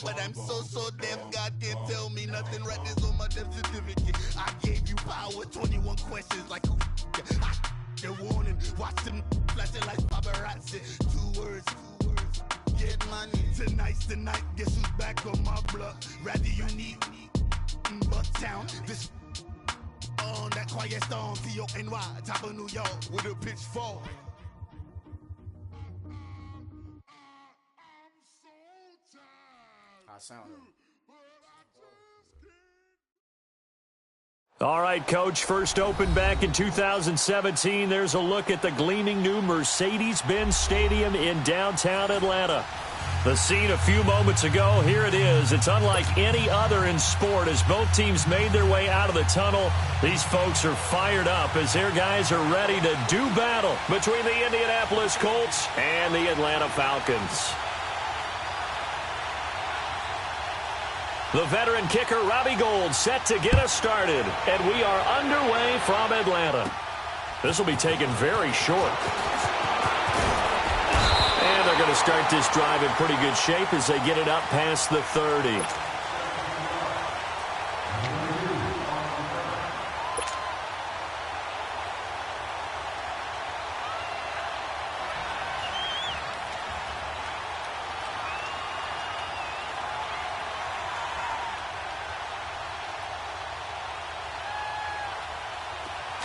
but I'm so deaf. God can't tell me nothing. Right this on my death certificate. I gave you power, 21 questions like who the warning. Watch them flashing like paparazzi. Two words. Get money. Tonight's the night. Guess who's back on my block? Rather unique. Bucktown. This on that quiet storm. T-O-N-Y. Top of New York with a pitchfork. I sound it. All right, Coach, first opened back in 2017. There's a look at the gleaming new Mercedes-Benz Stadium in downtown Atlanta. The scene a few moments ago, here it is. It's unlike any other in sport as both teams made their way out of the tunnel. These folks are fired up as their guys are ready to do battle between the Indianapolis Colts and the Atlanta Falcons. The veteran kicker, Robbie Gould, set to get us started. And we are underway from Atlanta. This will be taken very short. And they're going to start this drive in pretty good shape as they get it up past the 30.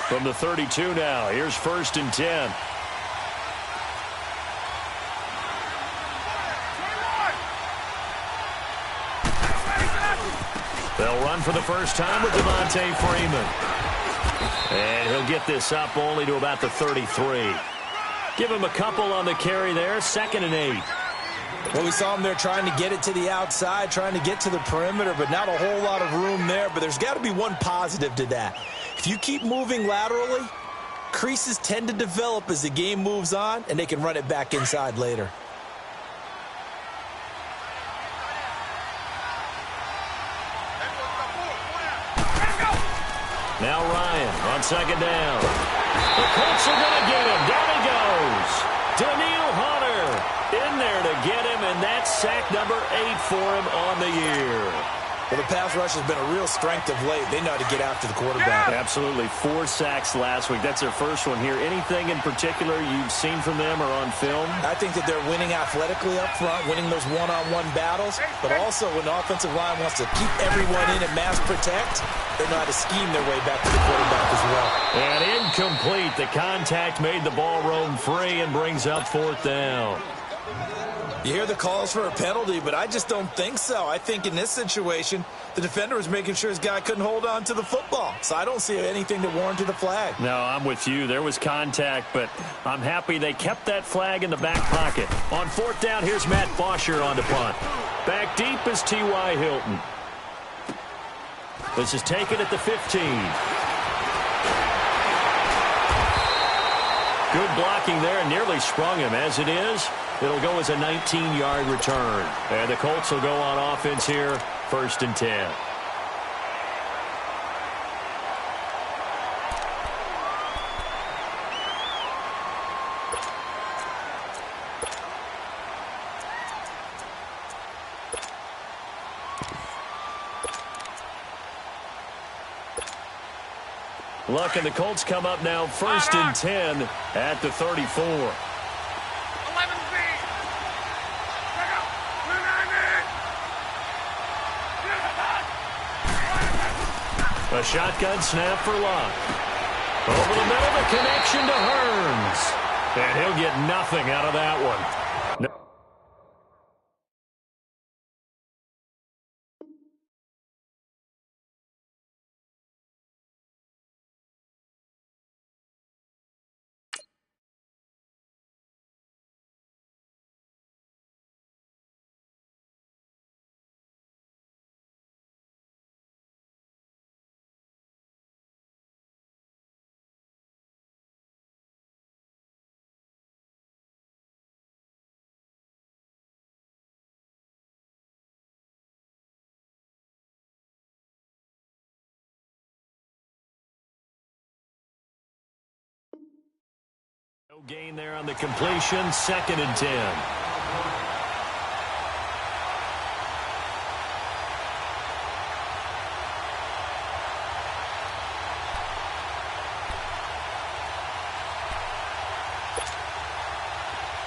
From the 32 now, here's 1st and 10. They'll run for the first time with Devontae Freeman. And he'll get this up only to about the 33. Give him a couple on the carry there, 2nd and 8. Well, we saw him there trying to get it to the outside, trying to get to the perimeter, but not a whole lot of room there. But there's got to be one positive to that. If you keep moving laterally, creases tend to develop as the game moves on, and they can run it back inside later. Now Ryan on 2nd down. The Colts are going to get him. Down he goes. Danielle Hunter in there to get him, and that's sack number 8 for him on the year. Well, the pass rush has been a real strength of late. They know how to get after the quarterback. Absolutely. 4 sacks last week. That's their first one here. Anything in particular you've seen from them or on film? I think that they're winning athletically up front, winning those one-on-one battles, but also when the offensive line wants to keep everyone in and mass protect, they know how to scheme their way back to the quarterback as well. And incomplete. The contact made the ball roam free and brings up 4th down. You hear the calls for a penalty, but I just don't think so. I think in this situation, the defender was making sure his guy couldn't hold on to the football. So I don't see anything that warranted the flag. No, I'm with you. There was contact, but I'm happy they kept that flag in the back pocket. On 4th down, here's Matt Bosher on the punt. Back deep is T.Y. Hilton. This is taken at the 15. Good blocking there, nearly sprung him. As it is, it'll go as a 19-yard return. And the Colts will go on offense here, 1st and 10. Luck, and the Colts come up now 1st and 10 at the 34. 11 feet. A shotgun snap for Luck. Over the middle, the connection to Hearns. And he'll get nothing out of that one. No. No gain there on the completion, 2nd and 10.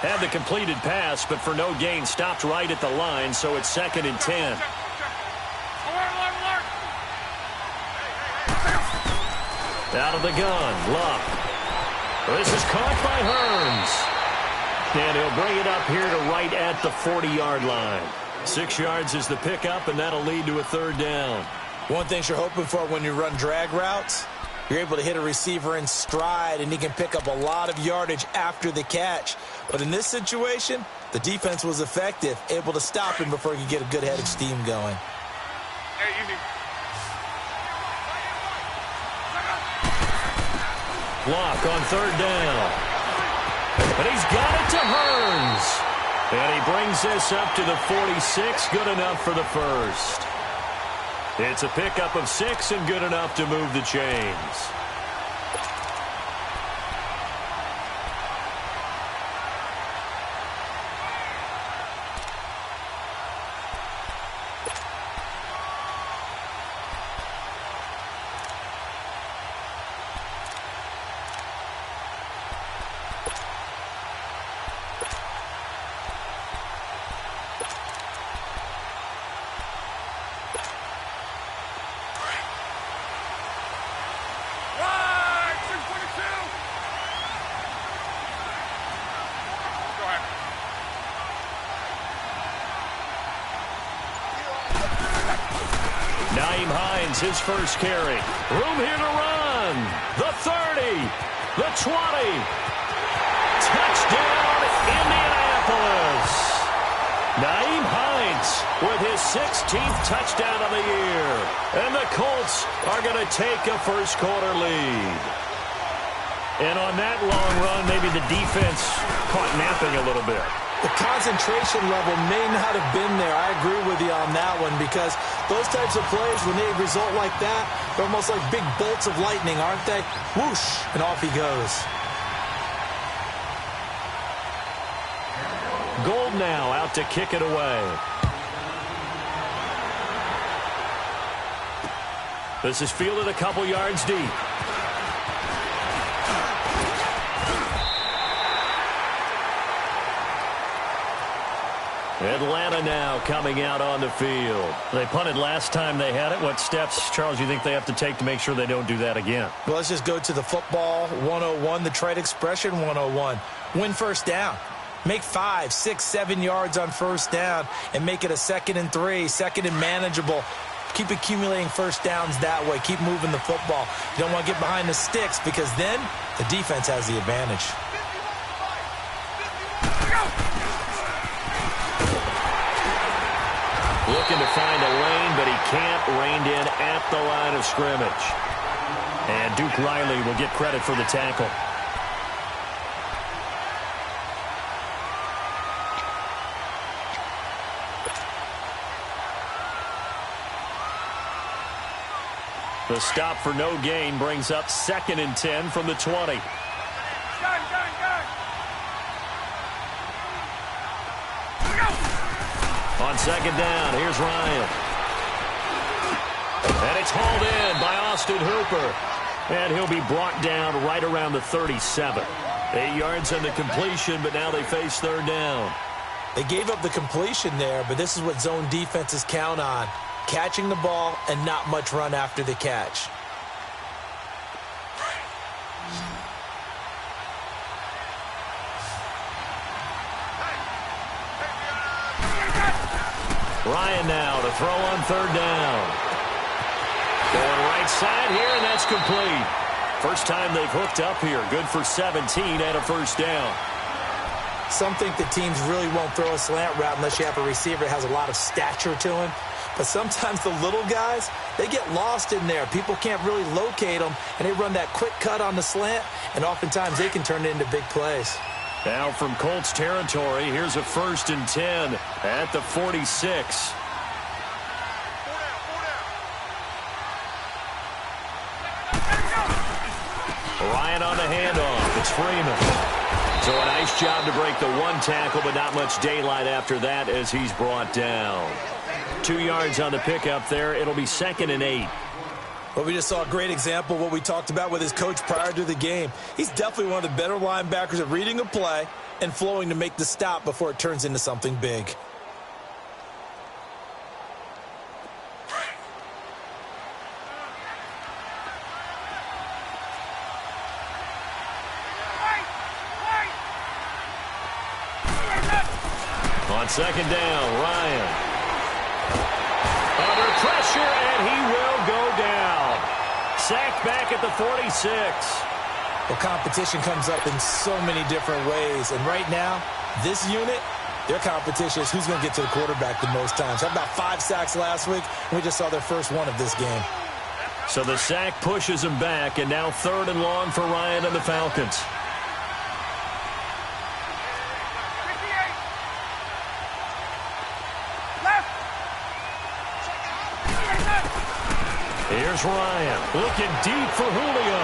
Had the completed pass, but for no gain, stopped right at the line, so it's 2nd and 10. Out of the gun, Luck. This is caught by Hearns. And he'll bring it up here to right at the 40-yard line. 6 yards is the pickup, and that'll lead to a 3rd down. One thing you're hoping for when you run drag routes, you're able to hit a receiver in stride, and he can pick up a lot of yardage after the catch. But in this situation, the defense was effective, able to stop him before he could get a good head of steam going. Hey, easy. Block on 3rd down. But he's got it to Hearns. And he brings this up to the 46. Good enough for the first. It's a pickup of 6 and good enough to move the chains. His first carry. Room here to run. The 30. The 20. Touchdown, Indianapolis. Nyheim Hines with his 16th touchdown of the year. And the Colts are going to take a first-quarter lead. And on that long run, maybe the defense caught napping a little bit. The concentration level may not have been there. I agree with you on that one because those types of plays, when they result like that, they're almost like big bolts of lightning, aren't they? Whoosh, and off he goes. Gold now out to kick it away. This is fielded a couple yards deep. Atlanta now coming out on the field. They punted last time they had it. What steps, Charles, you think they have to take to make sure they don't do that again? Well, let's just go to the football 101, the trade expression 101. Win first down. Make 5, 6, 7 yards on first down and make it a 2nd and 3, 2nd and manageable. Keep accumulating first downs that way. Keep moving the football. You don't want to get behind the sticks because then the defense has the advantage. Looking to find a lane, but he can't. Reined in at the line of scrimmage. And Duke Riley will get credit for the tackle. The stop for no gain brings up 2nd and 10 from the 20. On 2nd down, here's Ryan. And it's hauled in by Austin Hooper. And he'll be brought down right around the 37. 8 yards on the completion, but now they face 3rd down. They gave up the completion there, but this is what zone defenses count on. Catching the ball and not much run after the catch. Ryan now to throw on 3rd down. Going right side here, and that's complete. First time they've hooked up here. Good for 17 and a first down. Some think the teams really won't throw a slant route unless you have a receiver that has a lot of stature to him. But sometimes the little guys, they get lost in there. People can't really locate them, and they run that quick cut on the slant, and oftentimes they can turn it into big plays. Now from Colts territory, here's a 1st and 10 at the 46. Ryan on the handoff. It's Freeman. So a nice job to break the one tackle, but not much daylight after that as he's brought down. 2 yards on the pickup there. It'll be 2nd and 8. Well, we just saw a great example of what we talked about with his coach prior to the game. He's definitely one of the better linebackers at reading a play and flowing to make the stop before it turns into something big. On second down, Ryan. Under pressure, and he will go down. Sacked back at the 46. Well, competition comes up in so many different ways. And right now, this unit, their competition is who's going to get to the quarterback the most times. Had about 5 sacks last week, and we just saw their first one of this game. So the sack pushes him back, and now 3rd and long for Ryan and the Falcons. Here's Ryan, looking deep for Julio.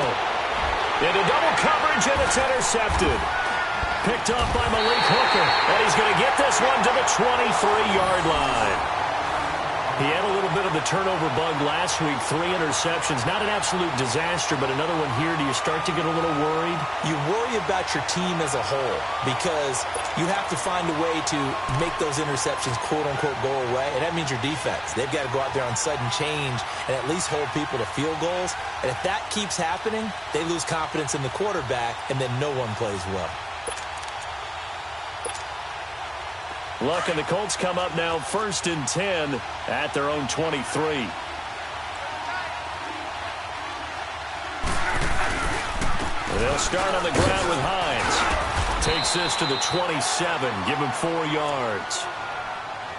Into double coverage, and it's intercepted. Picked off by Malik Hooker, and he's going to get this one to the 23-yard line. He had a little bit of the turnover bug last week, 3 interceptions. Not an absolute disaster, but another one here. Do you start to get a little worried? You worry about your team as a whole because you have to find a way to make those interceptions, quote-unquote, go away, and that means your defense. They've got to go out there on sudden change and at least hold people to field goals. And if that keeps happening, they lose confidence in the quarterback, and then no one plays well. Luck and the Colts come up now 1st and 10 at their own 23. They'll start on the ground with Hines. Takes this to the 27. Give him 4 yards.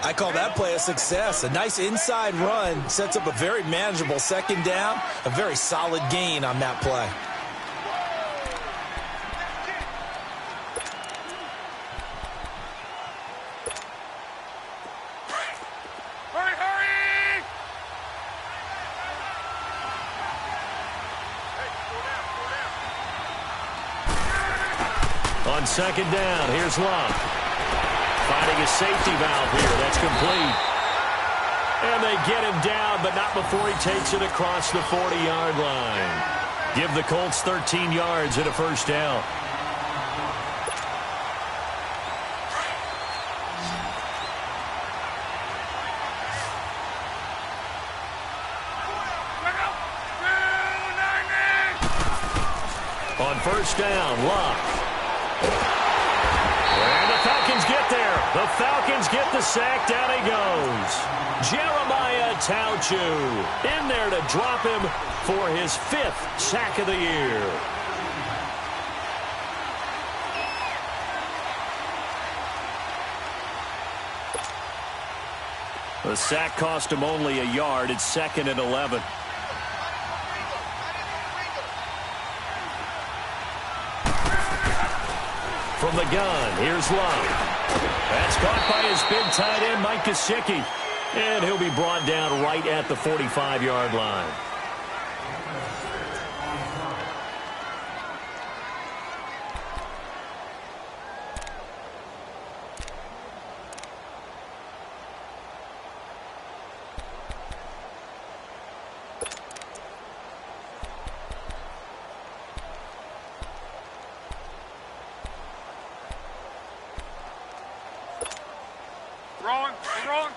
I call that play a success. A nice inside run sets up a very manageable second down. A very solid gain on that play. On second down, here's Love. Finding a safety valve here. That's complete. And they get him down, but not before he takes it across the 40-yard line. Give the Colts 13 yards and a first down. On first down, Love. And the Falcons get there. The Falcons get the sack. Down he goes. Jeremiah Tauchu in there to drop him for his 5th sack of the year. The sack cost him only a yard. It's 2nd and 11. From the gun, here's Love. That's caught by his big tight end, Mike Gesicki. And he'll be brought down right at the 45-yard line. Wrong. Gun.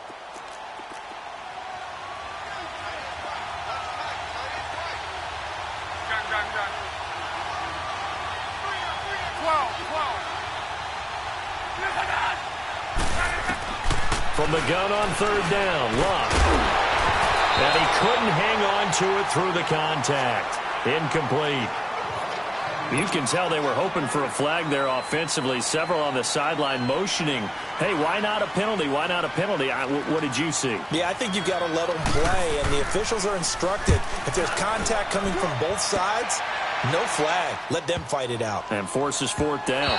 12. From the gun on 3rd down, Love. And he couldn't hang on to it through the contact. Incomplete. You can tell they were hoping for a flag there offensively. Several on the sideline motioning, hey, why not a penalty? Why not a penalty? What did you see? Yeah, I think you've got to let them play, and the officials are instructed. If there's contact coming from both sides, no flag. Let them fight it out. And forces 4th down.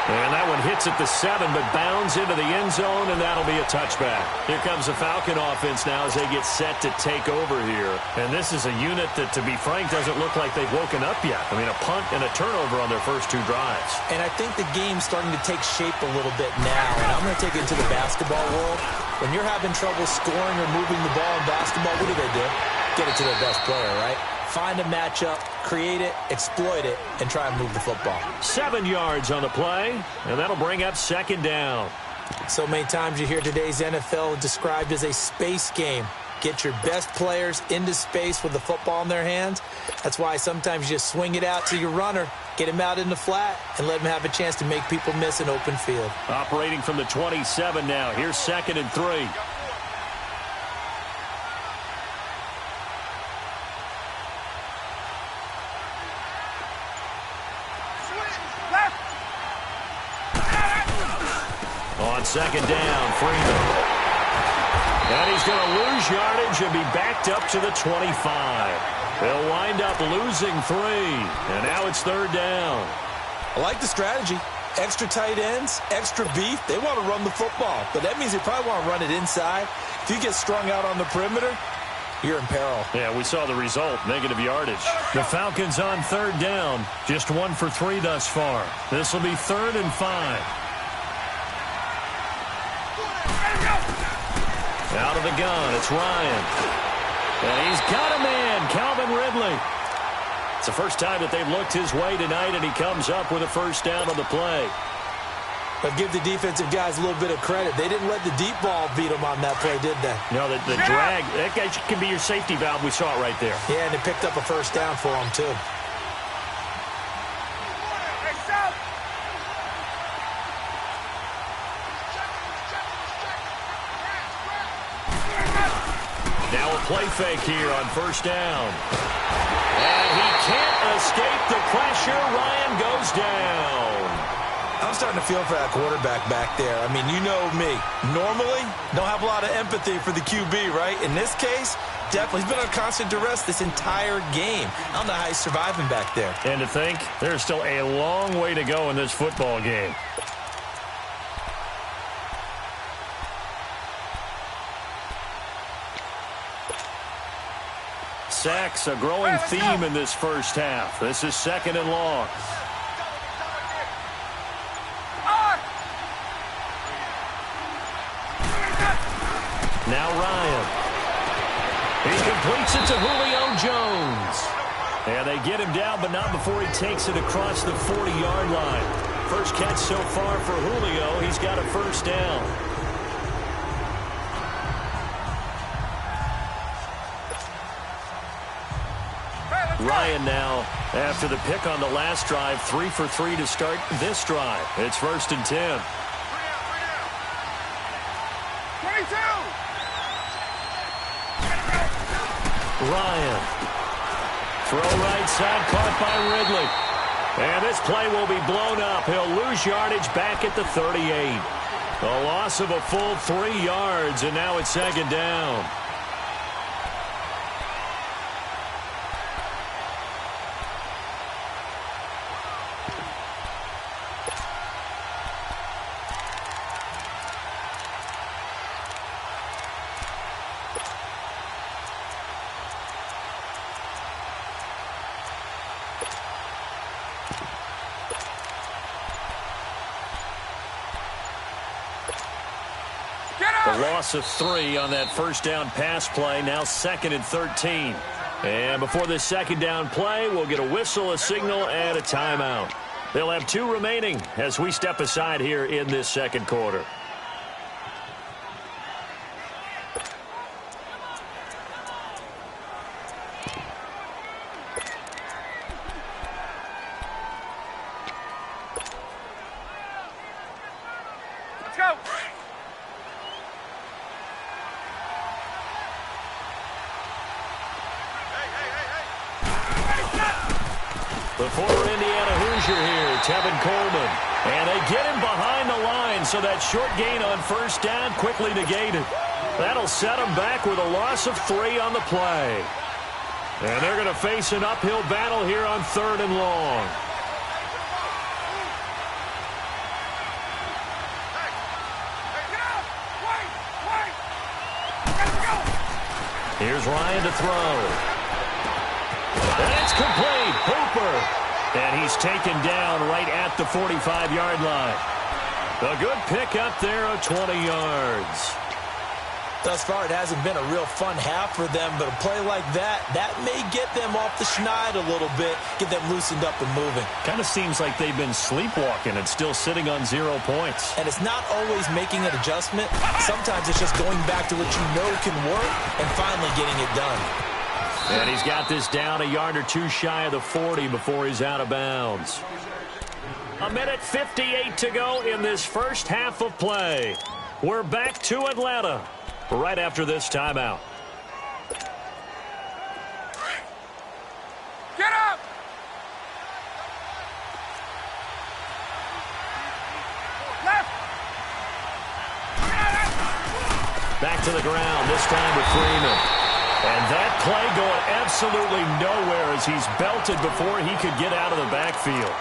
And that one hits at the 7, but bounds into the end zone, and that'll be a touchback. Here comes the Falcon offense now as they get set to take over here. And this is a unit that, to be frank, doesn't look like they've woken up yet. I mean, a punt and a turnover on their first 2 drives. And I think the game's starting to take shape a little bit now. And I'm going to take it into the basketball world. When you're having trouble scoring or moving the ball in basketball, what do? Get it to their best player, right? find a matchup, create it, exploit it, and try and move the football. 7 yards on the play, and that'll bring up second down. So many times you hear today's NFL described as a space game. Get your best players into space with the football in their hands. That's why sometimes you just swing it out to your runner, get him out in the flat, and let him have a chance to make people miss an open field. Operating from the 27 now. Here's 2nd and 3. On 2nd down, Freeman. And he's going to lose yardage and be backed up to the 25. They'll wind up losing 3. And now it's 3rd down. I like the strategy. Extra tight ends, extra beef. They want to run the football, but that means they probably want to run it inside. If you get strung out on the perimeter, you're in peril. Yeah, we saw the result, negative yardage. The Falcons on 3rd down, just 1 for 3 thus far. This will be 3rd and 5. Out of the gun, it's Ryan. And he's got a man, Calvin Ridley. It's the first time that they've looked his way tonight, and he comes up with a first down on the play. But give the defensive guys a little bit of credit. They didn't let the deep ball beat them on that play, did they? No, the drag, that guy can be your safety valve. We saw it right there. Yeah, and they picked up a first down for him, too. Now a play fake here on first down. And he can't escape the pressure. Ryan goes down. I'm starting to feel for that quarterback back there. I mean, you know me. Normally, don't have a lot of empathy for the QB, right? In this case, definitely. He's been under constant duress this entire game. I don't know how he's surviving back there. And to think, there's still a long way to go in this football game. Sacks, a growing theme in this first half. This is 2nd and long. Now Ryan. He completes it to Julio Jones. And they get him down, but not before he takes it across the 40-yard line. First catch so far for Julio. He's got a first down. Ryan now, after the pick on the last drive, 3 for 3 to start this drive. It's 1st and 10. 22! Ryan. Throw right side, caught by Ridley. And this play will be blown up. He'll lose yardage back at the 38. A loss of a full 3 yards, and now it's 2nd down. A loss of 3 on that first down pass play. Now 2nd and 13. And before this 2nd down play, we'll get a whistle, a signal, and a timeout. They'll have 2 remaining as we step aside here in this 2nd quarter. Let's go! The former Indiana Hoosier here, Tevin Coleman. And they get him behind the line, so that short gain on first down quickly negated. That'll set them back with a loss of 3 on the play. And they're going to face an uphill battle here on 3rd and long. Here's Ryan to throw. And it's complete. Hooper. And he's taken down right at the 45-yard line. A good pick up there of 20 yards. Thus far, it hasn't been a real fun half for them, but a play like that may get them off the schneid a little bit, get them loosened up and moving. Kind of seems like they've been sleepwalking and still sitting on 0 points. And it's not always making an adjustment. Sometimes it's just going back to what you know can work and finally getting it done. And he's got this down a yard or two shy of the 40 before he's out of bounds. 1:58 to go in this first half of play. We're back to Atlanta right after this timeout. Get up! Left! Back to the ground, this time with Freeman. And that play going absolutely nowhere as he's belted before he could get out of the backfield.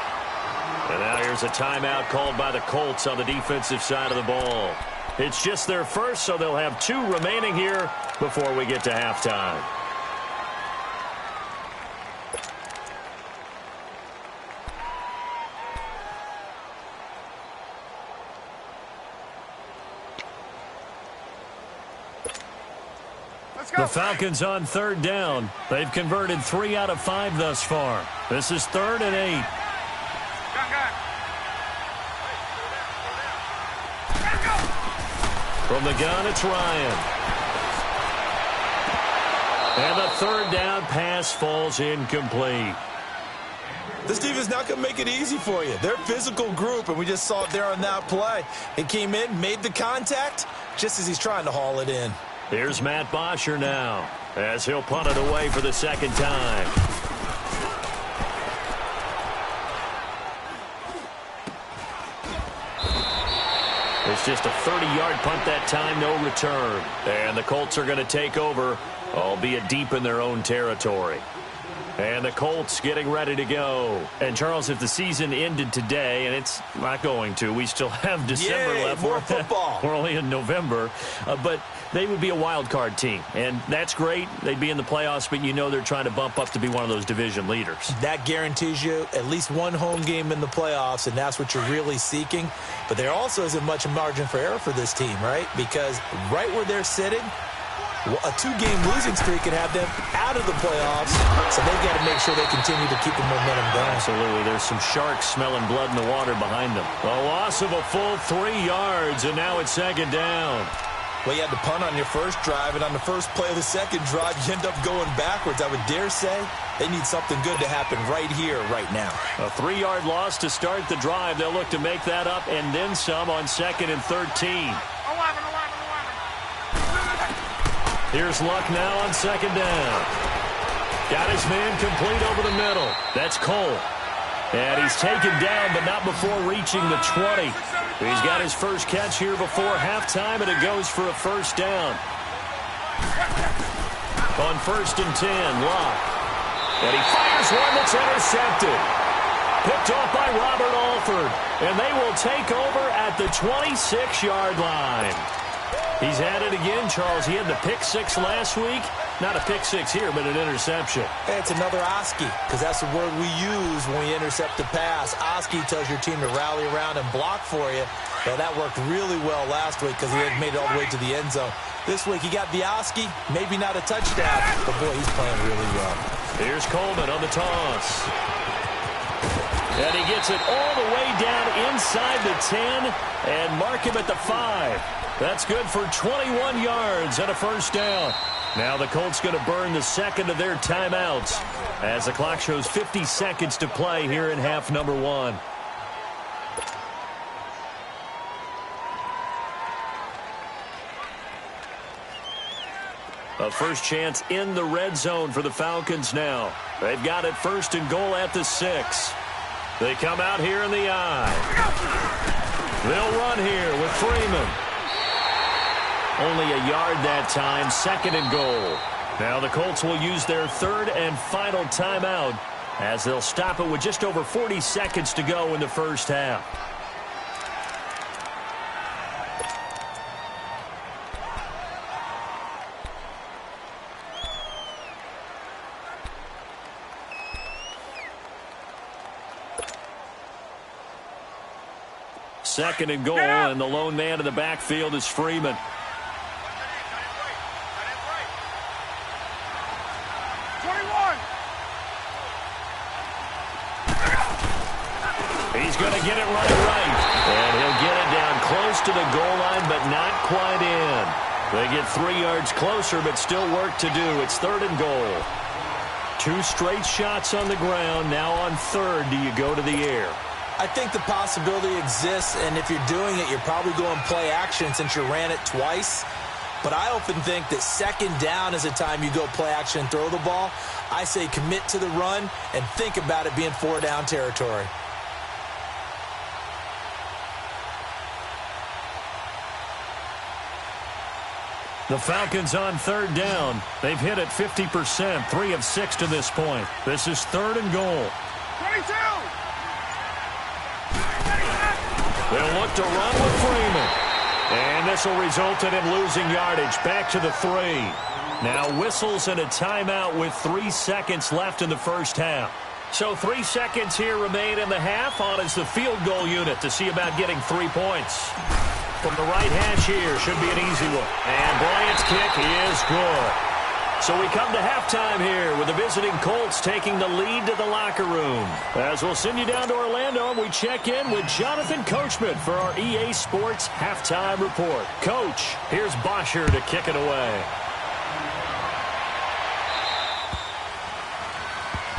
And now here's a timeout called by the Colts on the defensive side of the ball. It's just their first, so they'll have 2 remaining here before we get to halftime. Let's go! The Falcons on 3rd down. They've converted 3 out of 5 thus far. This is 3rd and 8. Gun. From the gun, it's Ryan. And the 3rd down pass falls incomplete. This defense not going to make it easy for you. They're a physical group, and we just saw it there on that play. It came in, made the contact, just as he's trying to haul it in. Here's Matt Bosher now, as he'll punt it away for the 2nd time. It's just a 30-yard punt that time, no return. And the Colts are going to take over, albeit deep in their own territory. And the Colts getting ready to go. And, Charles, if the season ended today, and it's not going to, we still have December left. More football. We're only in November. But they would be a wild card team. And that's great. They'd be in the playoffs, but you know they're trying to bump up to be one of those division leaders. That guarantees you at least one home game in the playoffs, and that's what you're really seeking. But there also isn't much margin for error for this team, right? Because right where they're sitting, a 2-game losing streak could have them out of the playoffs, so they've got to make sure they continue to keep the momentum going. Absolutely. There's some sharks smelling blood in the water behind them. A loss of a full 3 yards, and now it's 2nd down. Well, you had to punt on your first drive, and on the first play of the second drive, you end up going backwards. I would dare say they need something good to happen right here, right now. A 3-yard loss to start the drive. They'll look to make that up and then some on 2nd and 13. Here's Luck now on 2nd down. Got his man complete over the middle. That's Cole. And he's taken down, but not before reaching the 20. He's got his first catch here before halftime, and it goes for a 1st down. On 1st and 10, Luck. And he fires one that's intercepted. Picked off by Robert Alford. And they will take over at the 26-yard line. He's had it again, Charles. He had the pick 6 last week. Not a pick 6 here, but an interception. Hey, it's another Oski, because that's the word we use when we intercept the pass. Oski tells your team to rally around and block for you. Well, that worked really well last week because he had made it all the way to the end zone. This week, he got the Oski, maybe not a touchdown, but boy, he's playing really well. Here's Coleman on the toss. And he gets it all the way down inside the 10 and mark him at the 5. That's good for 21 yards and a 1st down. Now the Colts going to burn the 2nd of their timeouts as the clock shows 50 seconds to play here in half number 1. A first chance in the red zone for the Falcons now. They've got it 1st and goal at the 6. They come out here in the I. They'll run here with Freeman. Only a yard that time, 2nd and goal. Now the Colts will use their 3rd and final timeout as they'll stop it with just over 40 seconds to go in the first half. Second and goal, and the lone man in the backfield is Freeman. 21. He's going to get it right. And he'll get it down close to the goal line, but not quite in. They get 3 yards closer, but still work to do. It's 3rd and goal. 2 straight shots on the ground. Now on 3rd, do you go to the air? I think the possibility exists, and if you're doing it, you're probably going play action since you ran it twice. But I often think that 2nd down is the time you go play action and throw the ball. I say commit to the run and think about it being 4 down territory. The Falcons on 3rd down. They've hit it 50%, 3 of 6 to this point. This is 3rd and goal. 22. They'll look to run with Freeman. And this will result in him losing yardage. Back to the 3. Now whistles and a timeout with 3 seconds left in the first half. So 3 seconds here remain in the half. On is the field goal unit to see about getting 3 points. From the right hash here, should be an easy one. And Bryant's kick is good. So we come to halftime here with the visiting Colts taking the lead to the locker room. As we'll send you down to Orlando, and we check in with Jonathan Coachman for our EA Sports Halftime Report. Coach, here's Bosher to kick it away.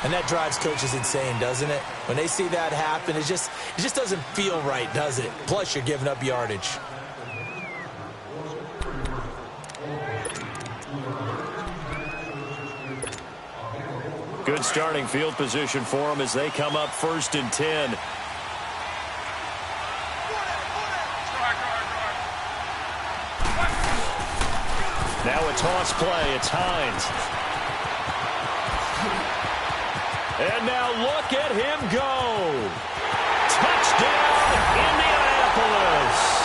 And that drives coaches insane, doesn't it? When they see that happen, it just doesn't feel right, does it? Plus, you're giving up yardage. Good starting field position for them as they come up 1st and 10. Now a toss play. It's Hines. And now look at him go. Touchdown, Indianapolis.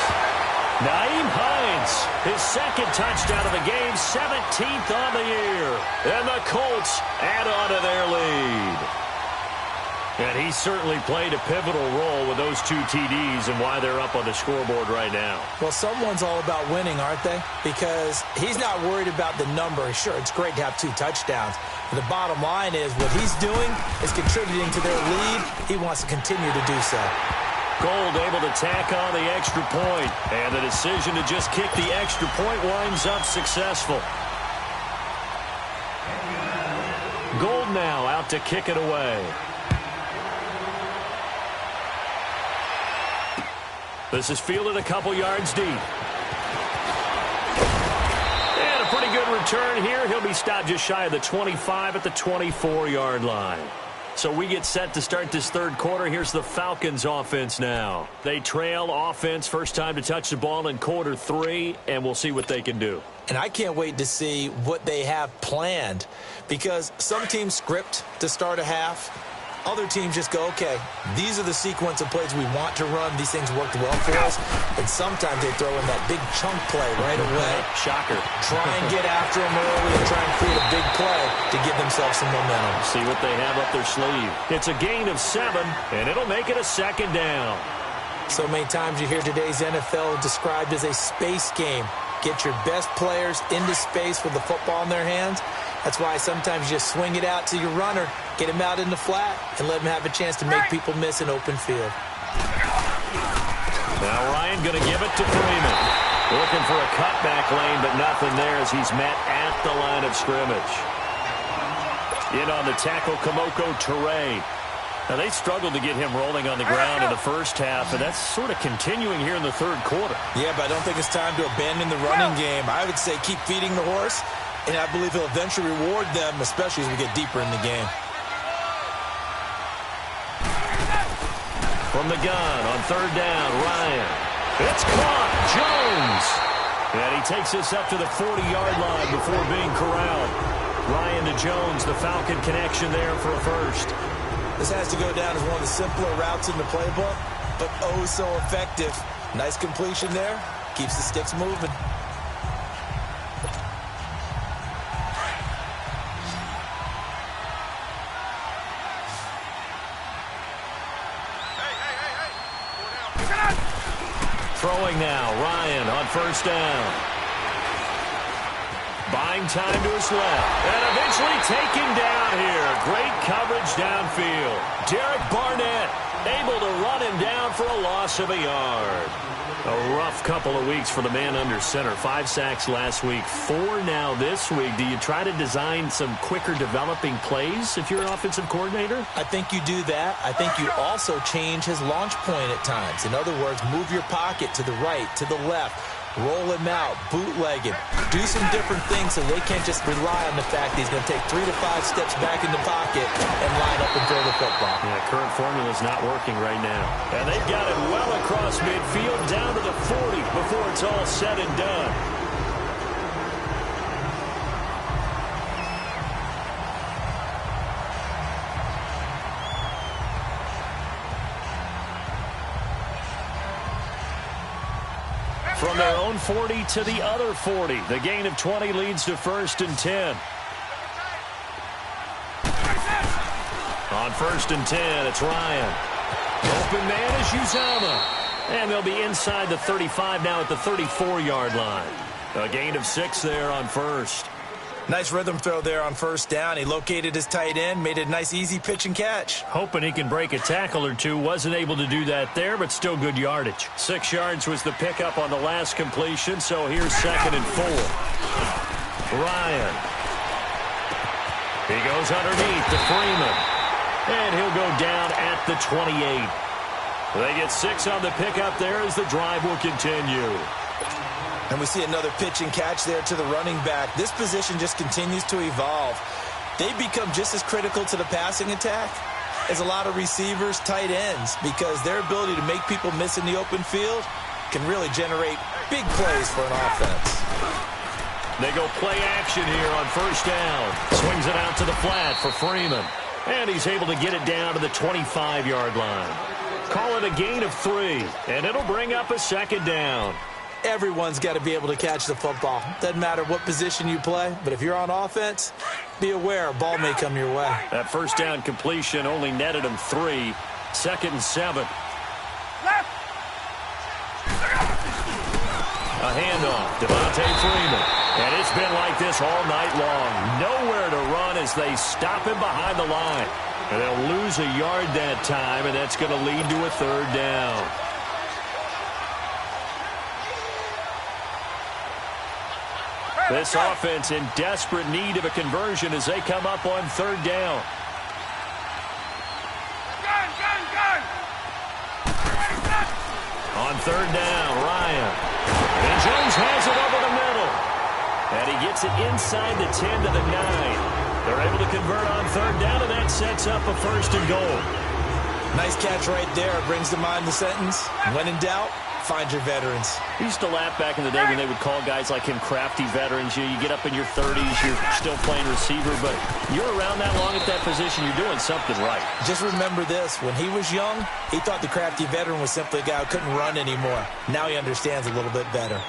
Naeem Hines, his 2nd touchdown of the game, 17th on the year. And the Colts add on to their lead. And he certainly played a pivotal role with those 2 TDs and why they're up on the scoreboard right now. Well, someone's all about winning, aren't they? Because he's not worried about the number. Sure, it's great to have 2 touchdowns. But the bottom line is what he's doing is contributing to their lead. He wants to continue to do so. Gold able to tack on the extra point. And the decision to just kick the extra point winds up successful. Gold now out to kick it away. This is fielded a couple yards deep. And a pretty good return here. He'll be stopped just shy of the 25 at the 24-yard line. So we get set to start this 3rd quarter. Here's the Falcons offense now. They trail offense, first time to touch the ball in quarter 3, and we'll see what they can do. And I can't wait to see what they have planned, because some teams script to start a half. Other teams just go, okay, these are the sequence of plays we want to run. These things worked well for us. And sometimes they throw in that big chunk play right away. Shocker. Try and get after them early and try and create a big play to give themselves some momentum. See what they have up their sleeve. It's a gain of 7, and it'll make it a 2nd down. So many times you hear today's NFL described as a space game. Get your best players into space with the football in their hands. That's why sometimes you just swing it out to your runner, get him out in the flat, and let him have a chance to make people miss an open field. Now Ryan going to give it to Freeman. Looking for a cutback lane, but nothing there as he's met at the line of scrimmage. In on the tackle, Kamoko Toure. Now, they struggled to get him rolling on the ground in the first half, and that's sort of continuing here in the 3rd quarter. Yeah, but I don't think it's time to abandon the running game. I would say keep feeding the horse, and I believe he'll eventually reward them, especially as we get deeper in the game. From the gun on 3rd down, Ryan. It's caught. Jones. And he takes this up to the 40-yard line before being corralled. Ryan to Jones, the Falcon connection there for a first. This has to go down as one of the simpler routes in the playbook, but oh so effective. Nice completion there. Keeps the sticks moving. Hey. Throwing now, Ryan on 1st down. By Buying time to his left. And eventually taken down here. Great coverage downfield. Derek Barnett able to run him down for a loss of a yard. A rough couple of weeks for the man under center. 5 sacks last week, 4 now this week. Do you try to design some quicker developing plays if you're an offensive coordinator? I think you do that. I think you also change his launch point at times. In other words, move your pocket to the right, to the left. Roll him out, bootleg him. Do some different things so they can't just rely on the fact that he's going to take 3 to 5 steps back in the pocket and line up and throw the football. Yeah, current formula's not working right now. And they've got it well across midfield down to the 40 before it's all said and done. From their own 40 to the other 40. The gain of 20 leads to 1st and 10. On 1st and 10, it's Ryan. Open man is Uzama. And they'll be inside the 35 now at the 34-yard line. A gain of 6 there on 1st. Nice rhythm throw there on 1st down. He located his tight end, made a nice easy pitch and catch. Hoping he can break a tackle or two. Wasn't able to do that there, but still good yardage. 6 yards was the pickup on the last completion, so here's 2nd and 4. Ryan. He goes underneath to Freeman. And he'll go down at the 28. They get 6 on the pickup there as the drive will continue. And we see another pitch and catch there to the running back. This position just continues to evolve. They become just as critical to the passing attack as a lot of receivers, tight ends, because their ability to make people miss in the open field can really generate big plays for an offense. They go play action here on 1st down. Swings it out to the flat for Freeman. And he's able to get it down to the 25-yard line. Call it a gain of 3, and it'll bring up a 2nd down. Everyone's got to be able to catch the football. Doesn't matter what position you play, but if you're on offense, be aware a ball may come your way. That 1st down completion only netted him 3. 2nd and 7. Left. A handoff, Devontae Freeman. And it's been like this all night long. Nowhere to run as they stop him behind the line. And they'll lose a yard that time, and that's going to lead to a 3rd down. This offense in desperate need of a conversion as they come up on 3rd down. Gun. On 3rd down, Ryan. And Jones has it over the middle. And he gets it inside the 10 to the 9. They're able to convert on 3rd down, and that sets up a 1st and goal. Nice catch right there. Brings to mind the sentence, when in doubt, find your veterans. We used to laugh back in the day when they would call guys like him crafty veterans. You get up in your 30s, you're still playing receiver, but you're around that long at that position, you're doing something right. Just remember this. When he was young, he thought the crafty veteran was simply a guy who couldn't run anymore. Now he understands a little bit better.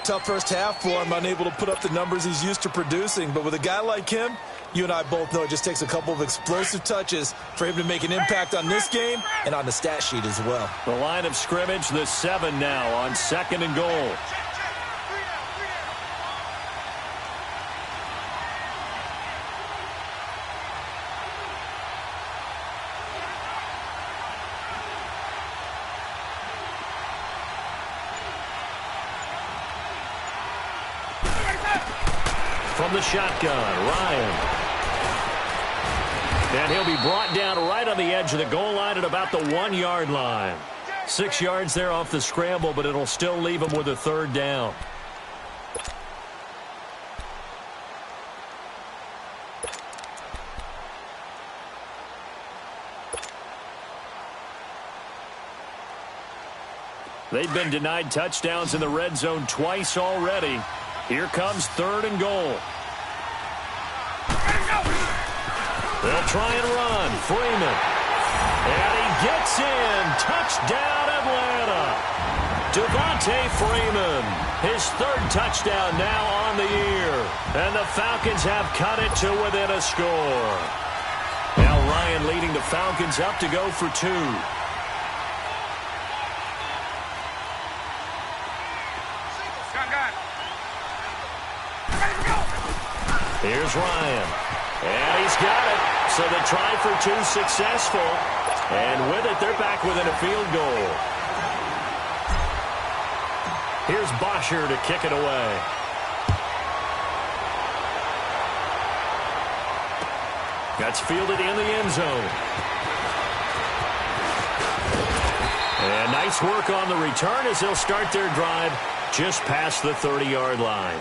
Tough 1st half for him, unable to put up the numbers he's used to producing. But with a guy like him, you and I both know it just takes a couple of explosive touches for him to make an impact on this game and on the stat sheet as well. The line of scrimmage, the 7 now on 2nd and goal. From the shotgun, Ryan. And he'll be brought down right on the edge of the goal line at about the 1-yard line. 6 yards there off the scramble, but it'll still leave him with a 3rd down. They've been denied touchdowns in the red zone twice already. Here comes 3rd and goal. They'll try and run. Freeman. And he gets in. Touchdown, Atlanta. Devontae Freeman. His 3rd touchdown now on the year. And the Falcons have cut it to within a score. Now Ryan leading the Falcons up to go for 2. Gun. Ready to go. Here's Ryan. And he's got it. So the try for two successful. And with it, they're back within a field goal. Here's Bosher to kick it away. That's fielded in the end zone. And nice work on the return as they'll start their drive just past the 30-yard line.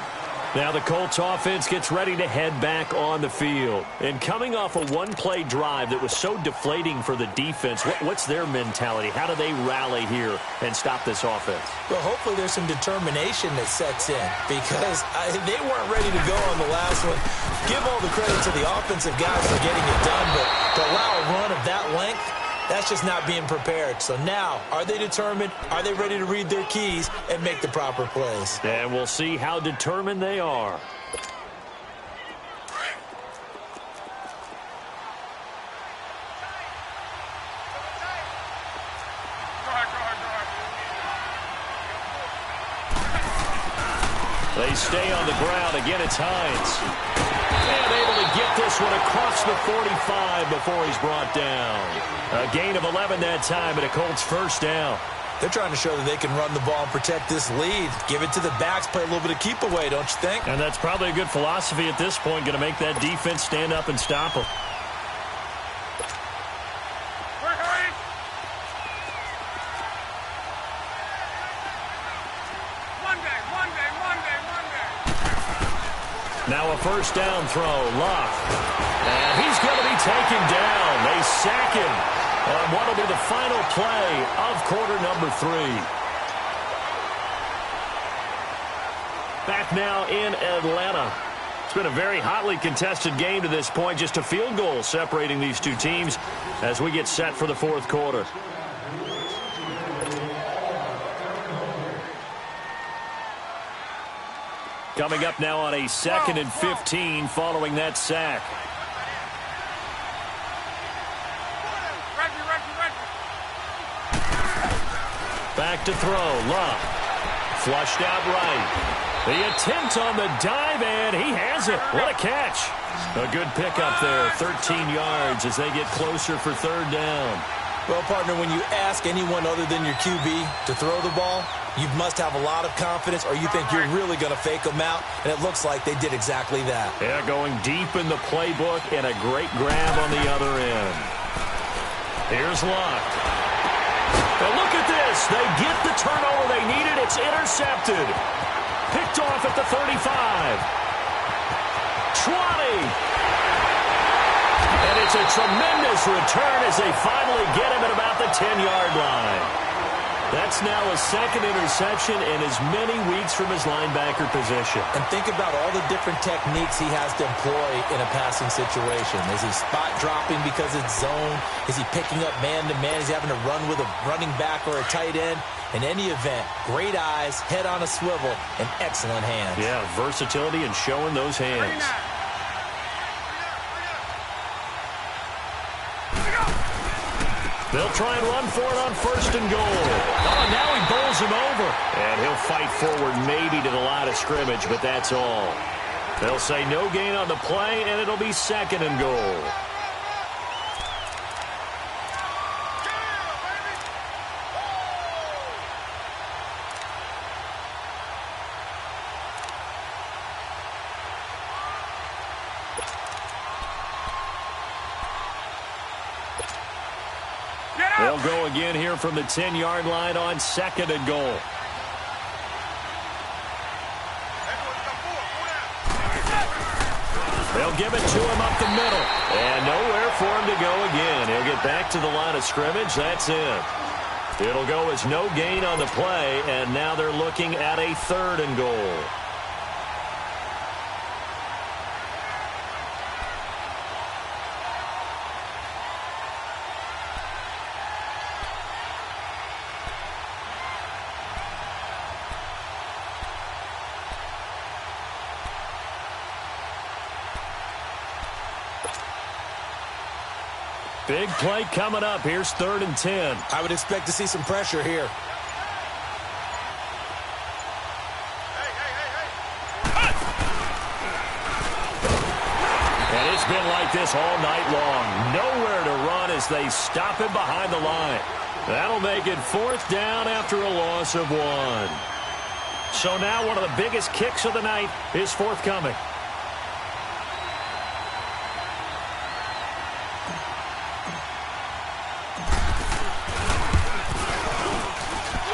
Now the Colts offense gets ready to head back on the field. And coming off a one-play drive that was so deflating for the defense, what's their mentality? How do they rally here and stop this offense? Well, hopefully there's some determination that sets in because they weren't ready to go on the last one. Give all the credit to the offensive guys for getting it done, but to allow a run of that length, that's just not being prepared. So now, are they determined? Are they ready to read their keys and make the proper plays? And we'll see how determined they are. They stay on the ground. Again, it's Hines. And able to get this one across the 45 before he's brought down. A gain of 11 that time, and a Colts first down. They're trying to show that they can run the ball and protect this lead. Give it to the backs, play a little bit of keep away, don't you think? And that's probably a good philosophy at this point, going to make that defense stand up and stop them. Now a first down throw, Luck. And he's going to be taken down. They sack him on what will be the final play of quarter number 3. Back now in Atlanta. It's been a very hotly contested game to this point. Just a field goal separating these two teams as we get set for the fourth quarter. Coming up now on a 2nd and 15 following that sack. Back to throw. Love. Flushed out right. The attempt on the dive, and he has it. What a catch. A good pickup there. 13 yards as they get closer for third down. Well, partner, when you ask anyone other than your QB to throw the ball, you must have a lot of confidence or you think you're really going to fake them out, and it looks like they did exactly that. Yeah, going deep in the playbook and a great grab on the other end. Here's Luck. Now look at this. They get the turnover they needed. It's intercepted. Picked off at the 35. 20. And it's a tremendous return as they finally get him at about the 10-yard line. That's now a second interception in as many weeks from his linebacker position. And think about all the different techniques he has to employ in a passing situation. Is he spot dropping because it's zone? Is he picking up man-to-man? Is he having to run with a running back or a tight end? In any event, great eyes, head on a swivel, and excellent hands. Yeah, versatility and showing those hands. They'll try and run for it on 1st and goal. Oh, now he bowls him over. And he'll fight forward maybe to the line of scrimmage, but that's all. They'll say no gain on the play, and it'll be 2nd and goal. They'll go again here from the 10-yard line on 2nd and goal. They'll give it to him up the middle. And nowhere for him to go again. He'll get back to the line of scrimmage. That's it. It'll go as no gain on the play, and now they're looking at a 3rd and goal. Big play coming up. Here's 3rd and 10. I would expect to see some pressure here. been like this all night long. Nowhere to run as they stop him behind the line. That'll make it 4th down after a loss of 1. So now one of the biggest kicks of the night is forthcoming.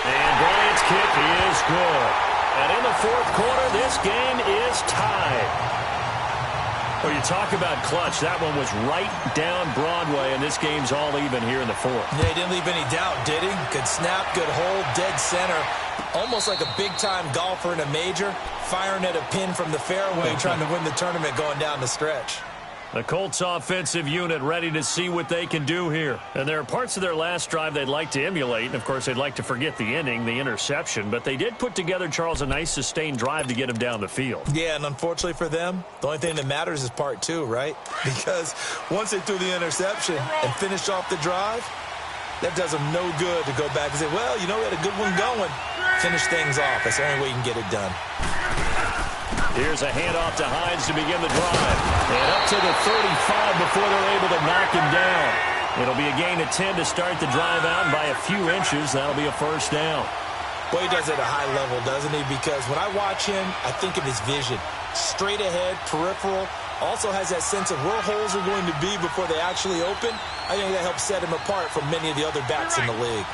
And Bryant's kick is good. And in the 4th quarter, this game is tied. Well, you talk about clutch. That one was right down Broadway, and this game's all even here in the 4th. Yeah, he didn't leave any doubt, did he? Good snap, good hold, dead center. Almost like a big-time golfer in a major, firing at a pin from the fairway, trying to win the tournament going down the stretch. The Colts offensive unit ready to see what they can do here. And there are parts of their last drive they'd like to emulate. And, of course, they'd like to forget the inning, the interception. But they did put together, Charles, a nice sustained drive to get him down the field. Yeah, and unfortunately for them, the only thing that matters is part 2, right? Because once they threw the interception and finished off the drive, that does them no good to go back and say, well, you know, we had a good one going. Finish things off. That's the only way you can get it done. Here's a handoff to Hines to begin the drive. And up to the 35 before they're able to knock him down. It'll be a gain of 10 to start the drive out, and by a few inches, that'll be a 1st down. Well, he does it at a high level, doesn't he? Because when I watch him, I think of his vision. Straight ahead, peripheral. Also has that sense of where holes are going to be before they actually open. I think that helps set him apart from many of the other backs in the league.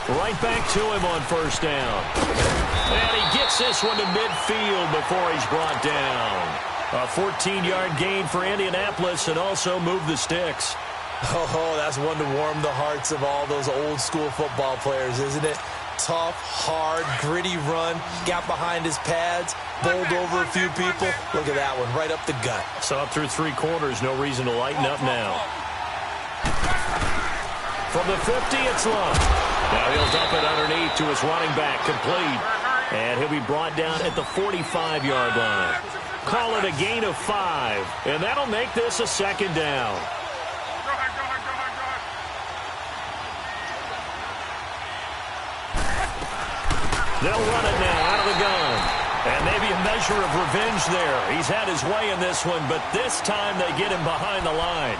Right back to him on 1st down. And he gets this one to midfield before he's brought down. A 14-yard gain for Indianapolis and also move the sticks. Oh, that's one to warm the hearts of all those old-school football players, isn't it? Tough, hard, gritty run, got behind his pads, bowled over a few people. Look at that one, right up the gut. So up through 3 quarters, no reason to lighten up now. From the 50, it's Love. Now he'll dump it underneath to his running back, complete. And he'll be brought down at the 45-yard line. Call it a gain of 5, and that'll make this a 2nd down. They'll run it now out of the gun. And maybe a measure of revenge there. He's had his way in this one, but this time they get him behind the line.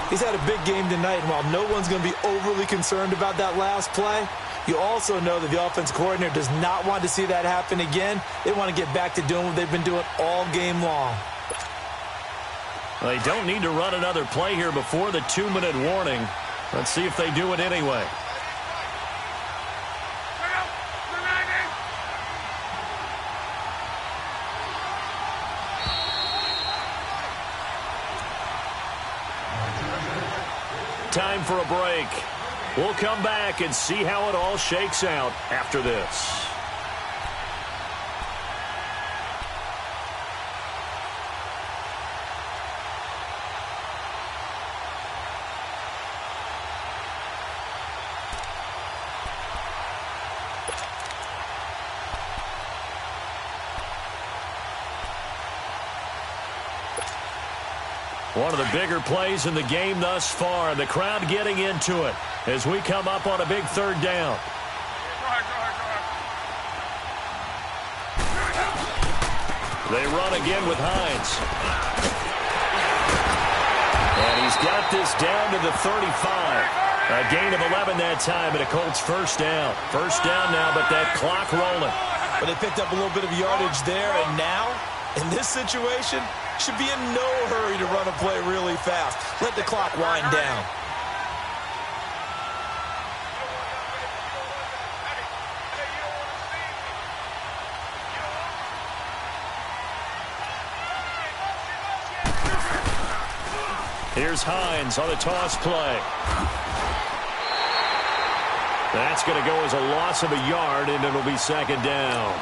He's had a big game tonight, and while no one's going to be overly concerned about that last play, you also know that the offense coordinator does not want to see that happen again. They want to get back to doing what they've been doing all game long. They don't need to run another play here before the 2-minute warning. Let's see if they do it anyway. Time for a break. We'll come back and see how it all shakes out after this. One of the bigger plays in the game thus far. The crowd getting into it as we come up on a big 3rd down. They run again with Hines. And he's got this down to the 35. A gain of 11 that time, and a Colts 1st down. 1st down now, but that clock rolling. But they picked up a little bit of yardage there, and now, in this situation, should be in no hurry to run a play really fast. Let the clock wind down. Here's Hines on a toss play. That's going to go as a loss of a yard, and it'll be 2nd down.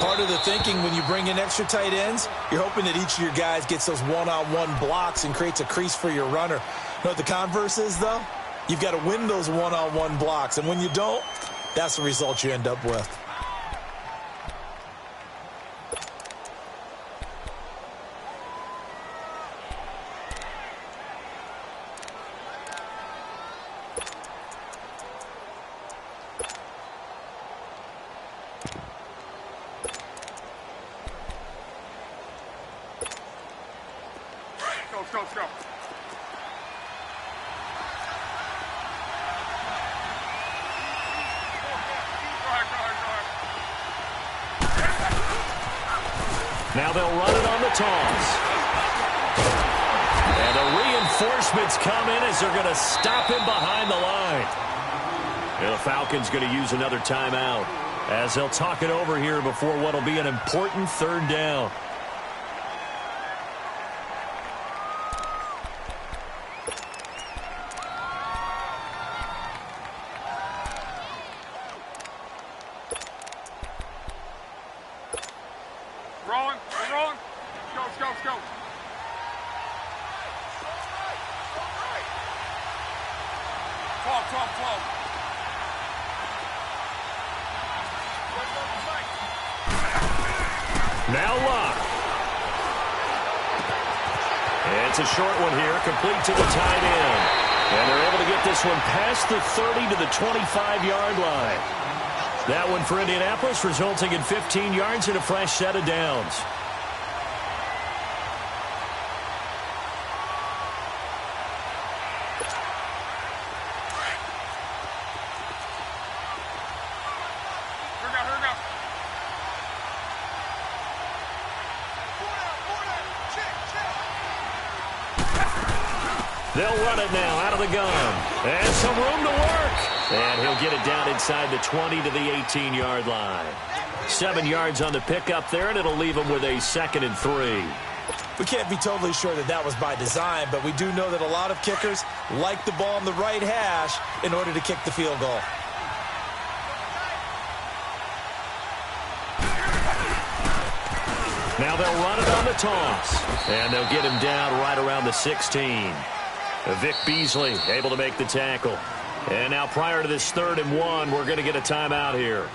Part of the thinking when you bring in extra tight ends, you're hoping that each of your guys gets those one-on-one blocks and creates a crease for your runner. You know what the converse is, though? You've got to win those one-on-one blocks, and when you don't, that's the result you end up with. Let's go. Now they'll run it on the toss. And the reinforcements come in as they're going to stop him behind the line. And the Falcons going to use another timeout as they'll talk it over here before what will be an important third down. Rolling. We're rolling. Let's go. Let's go. 12. Now Locke. It's a short one here, complete to the tight end. And they're able to get this one past the 30 to the 25-yard line. That one for Indianapolis, resulting in 15 yards and a fresh set of downs. Here we go. They'll run it now out of the gun. And some room to work. And he'll get it down inside the 20 to the 18-yard line. 7 yards on the pickup there, and it'll leave him with a 2nd and 3. We can't be totally sure that that was by design, but we do know that a lot of kickers like the ball on the right hash in order to kick the field goal. Now they'll run it on the toss. And they'll get him down right around the 16. Vic Beasley able to make the tackle. And now prior to this 3rd and 1, we're going to get a timeout here,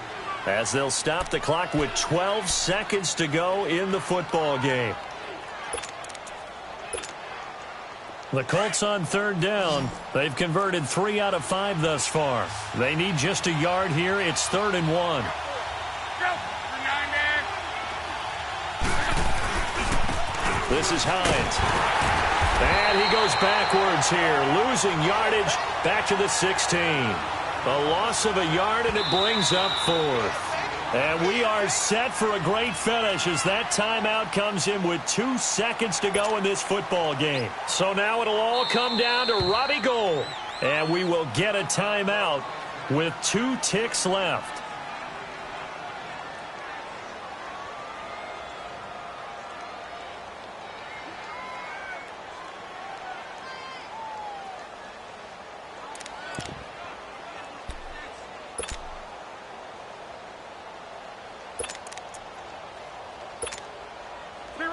as they'll stop the clock with 12 seconds to go in the football game. The Colts on 3rd down. They've converted 3 out of 5 thus far. They need just a yard here. It's 3rd and 1. This is Hines. And he goes backwards here, losing yardage back to the 16. A loss of a yard, and it brings up 4th. And we are set for a great finish as that timeout comes in with 2 seconds to go in this football game. So now it'll all come down to Robbie Gould. And we will get a timeout with 2 ticks left.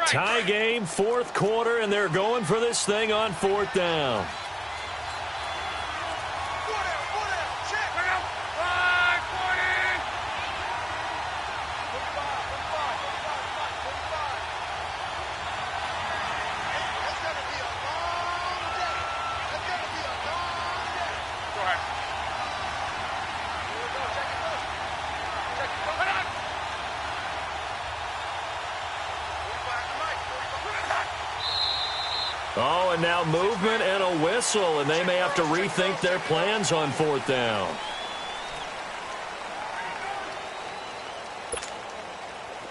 Tie game, 4th quarter, and they're going for this thing on 4th down. Oh, and now movement and a whistle, and they may have to rethink their plans on 4th down.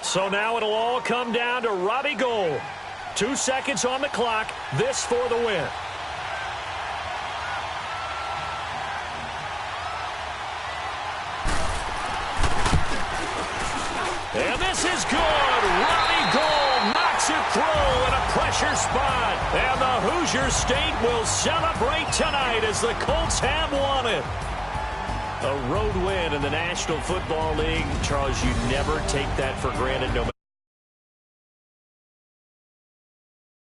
So now it'll all come down to Robbie Gould. 2 seconds on the clock. This for the win. And this is good. Robbie Gould knocks it through in a pressure spot. And the Hoosier State will celebrate tonight as the Colts have won it. A road win in the National Football League. Charles, you never take that for granted no matter